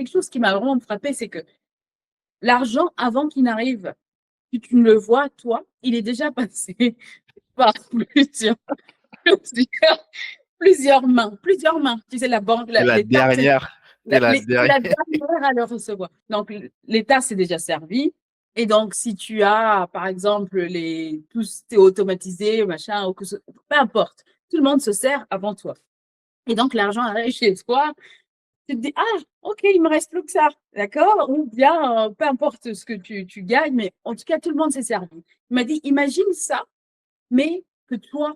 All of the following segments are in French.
quelque chose qui m'a vraiment frappé, c'est que l'argent, avant qu'il n'arrive, tu ne le vois, toi, il est déjà passé par plusieurs, plusieurs mains. Tu sais, la banque, C'est la l'État, dernière. C'est la c'est la dernière. dernière à le recevoir. Donc, l'État s'est déjà servi. Et donc, si tu as, par exemple, tout c'est automatisé, machin, ou peu importe, tout le monde se sert avant toi. Et donc, l'argent arrive chez toi. Tu te dis, ah, OK, il me reste plus que ça. D'accord? Ou bien, peu importe ce que tu gagnes, mais en tout cas, tout le monde s'est servi. Il m'a dit, imagine ça, mais que toi,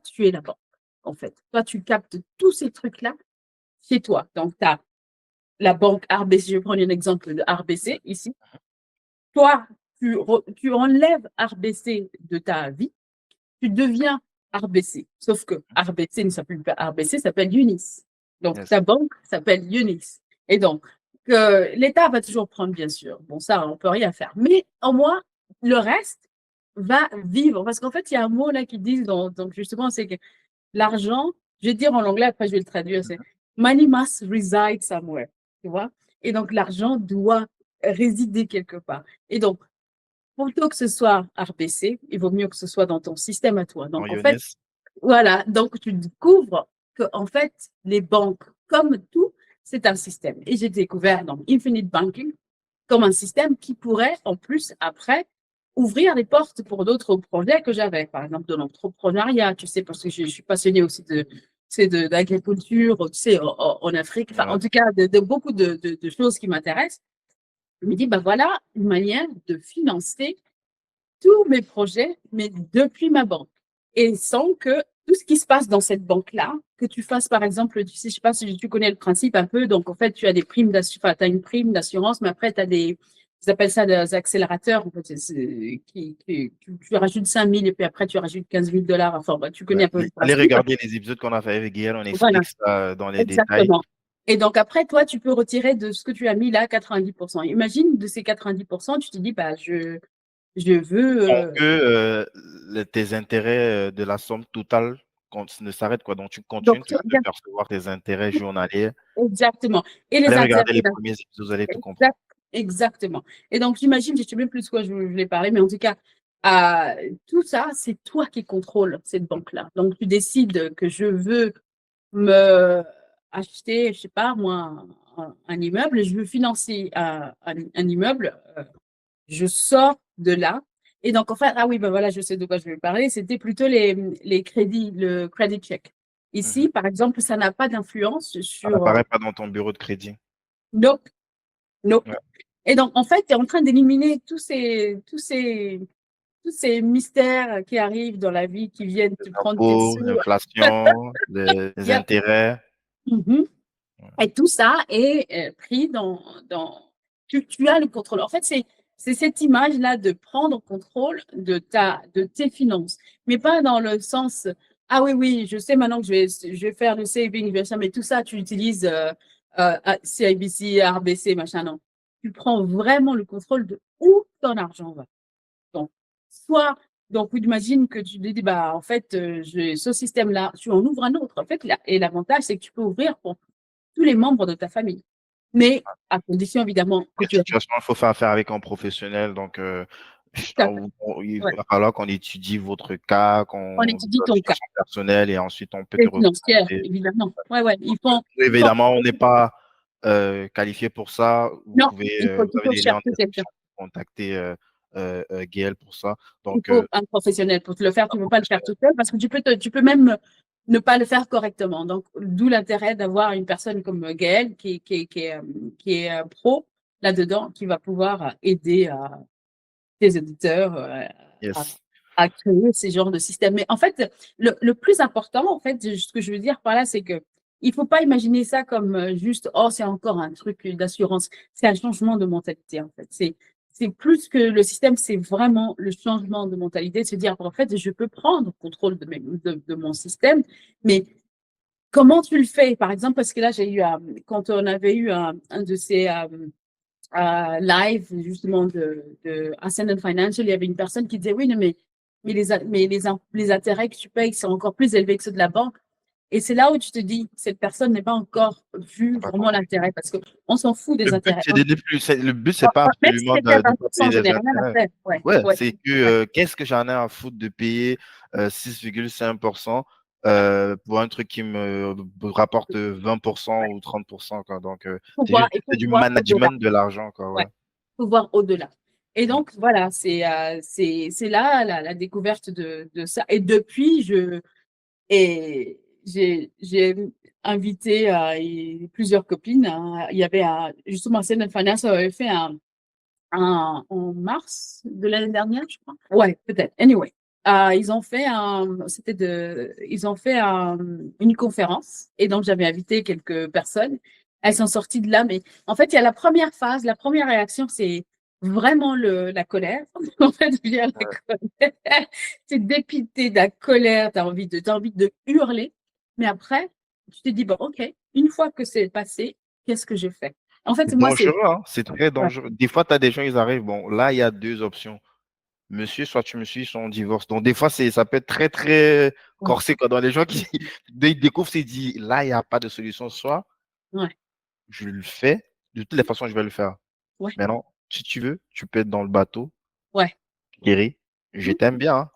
tu es la banque, en fait. Toi, tu captes tous ces trucs-là chez toi. Donc, tu as la banque RBC, je vais prendre un exemple de RBC ici. Toi, tu enlèves RBC de ta vie, tu deviens RBC. Sauf que RBC ne s'appelle pas RBC, ça s'appelle Unis. Donc, Yes. ta banque s'appelle Unis. Et donc, l'État va toujours prendre, bien sûr. Bon, ça, on ne peut rien faire. Mais au moins, le reste va vivre. Parce qu'en fait, il y a un mot là qui dit, donc justement, c'est que l'argent, je vais dire en anglais, après je vais le traduire, c'est money must reside somewhere. Tu vois? Et donc, l'argent doit résider quelque part. Et donc, plutôt que ce soit RBC, il vaut mieux que ce soit dans ton système à toi. En Donc, en fait, Younes. voilà. Donc, tu découvres que, en fait, les banques, comme tout, c'est un système. Et j'ai découvert dans Infinite Banking comme un système qui pourrait, en plus, après, ouvrir les portes pour d'autres projets que j'avais. Par exemple, de l'entrepreneuriat, tu sais, parce que je suis passionnée aussi d'agriculture, tu sais, en Afrique, enfin, en Ouais. tout cas, de beaucoup de choses qui m'intéressent. Je me dis, bah voilà une manière de financer tous mes projets, mais depuis ma banque. Et sans que tout ce qui se passe dans cette banque-là, que tu fasses, par exemple, tu sais, je sais pas si tu connais le principe un peu, donc en fait, tu as des primes d'assurance, enfin, tu as une prime d'assurance, mais après, tu as ils appellent ça des accélérateurs, en fait, tu rajoutes 5 000 et puis après, tu rajoutes 15 000 $. Enfin, bah, tu connais Ouais. un peu le Allez principe. regarder les épisodes qu'on a fait avec Gaël, on Voilà, explique ça dans les détails. exactement. Et donc après, toi, tu peux retirer de ce que tu as mis là 90%. Imagine de ces 90%, tu te dis, bah, je veux, Tant que tes intérêts de la somme totale ne s'arrêtent quoi. Donc tu continues donc, toujours de percevoir tes intérêts journaliers. exactement. Et les Allez intérêts, regarder les premiers épisodes, vous allez tout comprendre. exact, exactement. Et donc, j'imagine, je ne sais même plus de quoi je voulais parler, mais en tout cas, tout ça, c'est toi qui contrôles cette banque-là. Donc, tu décides que je veux me acheter, je sais pas, moi, un immeuble, je veux financer un immeuble, je sors de là. Et donc, en fait, ah oui, ben voilà, je sais de quoi je vais parler. C'était plutôt les crédits, le credit check. Mhm. Ici, par exemple, ça n'a pas d'influence Ça sur. n'apparaît pas dans ton bureau de crédit. Nope, nope. Ouais. Et donc, en fait, tu es en train d'éliminer tous ces mystères qui arrivent dans la vie, qui viennent te prendre tes Impôts, sous. l'inflation, les Yep. intérêts. Mhm. Ouais. Et tout ça est pris tu as le contrôle. En fait, c'est cette image-là de prendre contrôle de tes finances, mais pas dans le sens, ah oui, oui, je sais maintenant que je vais faire le saving, je vais faire ça, mais tout ça, tu utilises CIBC, RBC, machin, non. Tu prends vraiment le contrôle de où ton argent va. Donc, soit, donc, imagine que tu te dis, bah, en fait, ce système-là, tu en ouvres un autre. En fait, et l'avantage, c'est que tu peux ouvrir pour tous les membres de ta famille. Mais à condition, évidemment, que La tu situation, il faut faire affaire avec un professionnel. Donc, tout à fait. il Ouais. va falloir qu'on étudie votre cas, On qu'on étudie votre ton cas. situation personnelle et ensuite on peut te C'est financière, recommander. évidemment. Ouais, ouais. Nous, évidemment, on n'est pas qualifié pour ça. Non, il faut Vous avez toujours des liens en chercher quelqu'un. description pour contacter Gaël pour ça. Il Donc, faut un professionnel pour te le faire. Tu ne peux pas le faire tout seul parce que tu peux même ne pas le faire correctement. Donc, d'où l'intérêt d'avoir une personne comme Gaëlle qui est pro là-dedans, qui va pouvoir aider tes éditeurs à, yes. à créer ces genres de systèmes. Mais en fait, le plus important, en fait, ce que je veux dire par là, c'est que il faut pas imaginer ça comme juste, oh, c'est encore un truc d'assurance. C'est un changement de mentalité, en fait. C'est plus que le système, c'est vraiment le changement de mentalité, de se dire, en fait, je peux prendre contrôle de mon système, mais comment tu le fais? Par exemple, parce que là, quand on avait eu un de ces live, justement, de Ascendant Financial, il y avait une personne qui disait, oui, non, mais les intérêts que tu payes sont encore plus élevés que ceux de la banque. Et c'est là où tu te dis, cette personne n'est pas encore vu Pas vraiment compris. l'intérêt parce qu'on s'en fout Le des but, intérêts. c'est d'aider plus. Le but, c'est pas Même si absolument c'était à de pas payer 20%, je des n'ai rien à intérêts. faire. Ouais, Ouais, ouais, c'est que ouais. qu'est-ce que j'en ai à foutre de payer 6,5% pour un truc qui me rapporte 20% ou 30%, quoi. Donc, c'est juste Il c'est faut du voir au-delà. management de l'argent, quoi. Ouais, Ouais. il faut voir au-delà. Et Mm. donc, voilà, c'est là la découverte de ça. Et depuis, j'ai invité plusieurs copines. Il y avait justement, Céline Finance avait fait en mars de l'année dernière, je crois. Ouais, peut-être. Anyway, ils ont fait une conférence et donc j'avais invité quelques personnes. Elles sont sorties de là, mais en fait, il y a la première phase, la première réaction, c'est vraiment la colère. En fait, vient la colère. C'est dépité de la colère, t'as envie de hurler. Mais après, tu te dis, bon, OK, une fois que c'est passé, qu'est-ce que je fais? En fait, C'est moi, dangereux, hein. C'est très ouais, dangereux. Des fois, tu as des gens, ils arrivent. Bon, là, il y a deux options. Monsieur, soit tu me suis, soit on divorce. Donc, des fois, ça peut être très, très ouais, corsé, quoi. Dans les gens qui dès qu'ils découvrent, c'est dit, là, il n'y a pas de solution. Soit ouais, je le fais, de toutes les façons, je vais le faire. ouais, Maintenant, si tu veux, tu peux être dans le bateau, ouais. Thierry, je Mmh, t'aime bien, hein,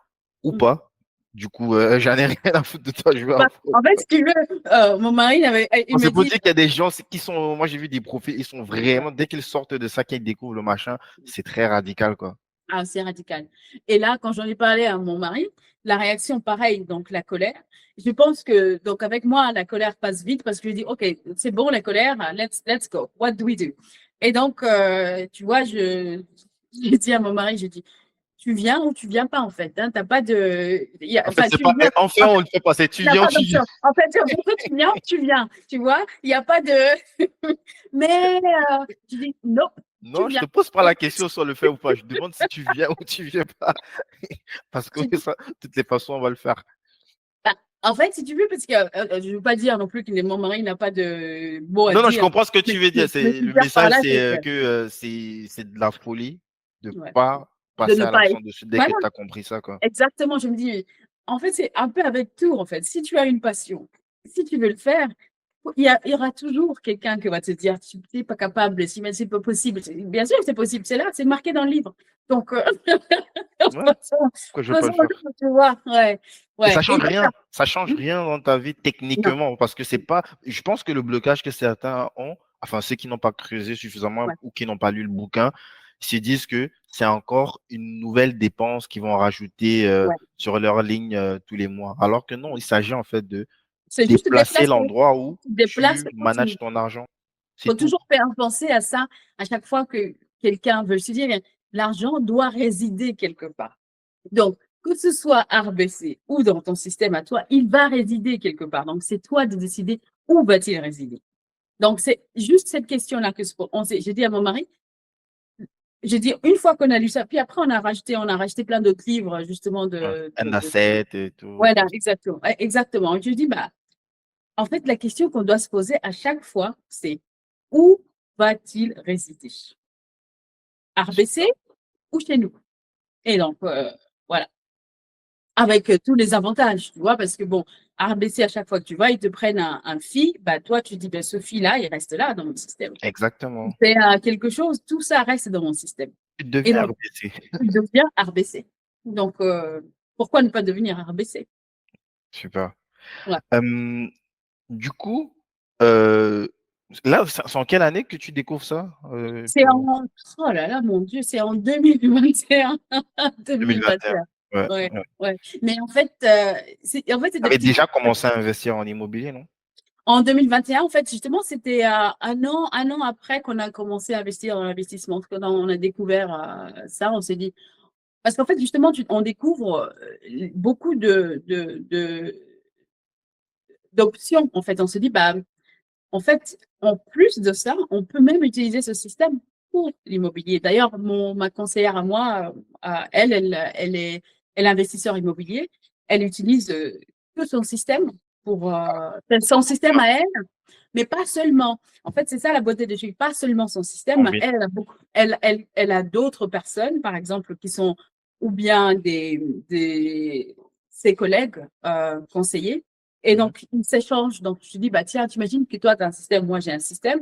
ou mmh. pas. Du coup, j'en ai rien à foutre de toi, je vais Bah, en foutre. en fait, si tu veux, mon mari, il Bon, me c'est pour dit, dire qu'il y a des gens qui sont, moi j'ai vu des profils, ils sont vraiment, dès qu'ils sortent de ça, qu'ils découvrent le machin, c'est très radical, quoi. ah, c'est radical. Et là, quand j'en ai parlé à mon mari, la réaction, pareil, donc la colère. Je pense que, donc avec moi, la colère passe vite parce que je dis, OK, c'est bon, la colère, let's go. What do we do? Et donc, tu vois, je dis à mon mari, je dis, tu viens ou tu viens pas, en fait. Hein, t'as pas de, En fait, enfin, c'est tu pas, viens. enfin, on le fait pas, c'est Il n'y a étudiant, pas tu viens. d'option. En fait, pourquoi tu viens, tu viens. Tu vois, il n'y a pas de. Mais tu dis non, tu Non, je viens. te pose pas la question sur le fait ou pas. Je demande si tu viens ou tu viens pas. Parce que Tu dis, ça, de toutes les façons, on va le faire. bah, en fait, si tu veux, parce que je ne veux pas dire non plus que mon mari n'a pas de mot à Non, non, je dire, comprends ce que tu veux dire. mais C'est, tu le dire par message, là, c'est c'est que c'est de la folie de ouais, pas de passer ne à pas l'action être. dessus dès que Voilà, tu as compris ça, quoi. exactement. Je me dis, en fait, c'est un peu avec tout, en fait. Si tu as une passion, si tu veux le faire, il y aura toujours quelqu'un qui va te dire, tu n'es pas capable, si, mais c'est pas possible. Bien sûr que c'est possible, c'est là, c'est marqué dans le livre. Donc, Ouais, faisons, pourquoi je vais pas le faire? faisons-le, tu vois. Ouais, Et ça ouais. Et change donc, rien. Ça change rien dans ta vie non, techniquement parce que c'est pas. Je pense que le blocage que certains ont, enfin ceux qui n'ont pas creusé suffisamment ouais, ou qui n'ont pas lu le bouquin, se disent que c'est encore une nouvelle dépense qu'ils vont rajouter ouais. sur leur ligne tous les mois. Alors que non, il s'agit en fait de C'est juste te déplacer déplacer. l'endroit où Tu te déplaces, tu manages ton argent. C'est faut tout. toujours faire penser à ça à chaque fois que quelqu'un veut se dire, l'argent doit résider quelque part. Donc, que ce soit RBC ou dans ton système à toi, il va résider quelque part. Donc, c'est toi de décider où va-t-il résider. Donc, c'est juste cette question-là que j'ai dit à mon mari, j'ai dit une fois qu'on a lu ça, puis après on a rajouté plein d'autres livres justement Ouais. Un asset et tout. voilà, exactement, ouais, exactement. Je dis, bah, en fait, la question qu'on doit se poser à chaque fois, c'est où va-t-il résider? RBC ou chez nous? Et donc, voilà. Avec tous les avantages, tu vois, parce que bon, RBC, à chaque fois que tu vas, ils te prennent un fee, bah, toi, tu dis, ben, ce fee-là, il reste là dans mon système. Exactement. C'est quelque chose, tout ça reste dans mon système. Tu Et deviens donc, RBC. tu deviens RBC. Donc, pourquoi ne pas devenir RBC? Super. Voilà. Euh, Du coup, euh, là, c'est en quelle année que tu découvres ça? C'est en, oh là là, mon Dieu, c'est en 2021. 2021. 2021. Ouais, Ouais, ouais. ouais. Mais en fait, c'est Tu des avais petits déjà trucs. commencé à investir en immobilier, non? En 2021, en fait, justement, c'était un an après qu'on a commencé à investir dans l'investissement. Quand on a découvert ça, on s'est dit, parce qu'en fait, justement, on découvre beaucoup d'options. En fait, on se dit, bah, en fait, en plus de ça, on peut même utiliser ce système pour l'immobilier. D'ailleurs, ma conseillère à moi, elle est investisseur immobilier. Elle utilise tout son système son système à elle, mais pas seulement. En fait, c'est ça la beauté des choses. Pas seulement son En système. ville. Elle a d'autres personnes, par exemple, qui sont ou bien ses collègues conseillers. Et donc, ils s'échangent. Donc, je dis, bah, tiens, tu imagines que toi, tu as un système, moi, j'ai un système.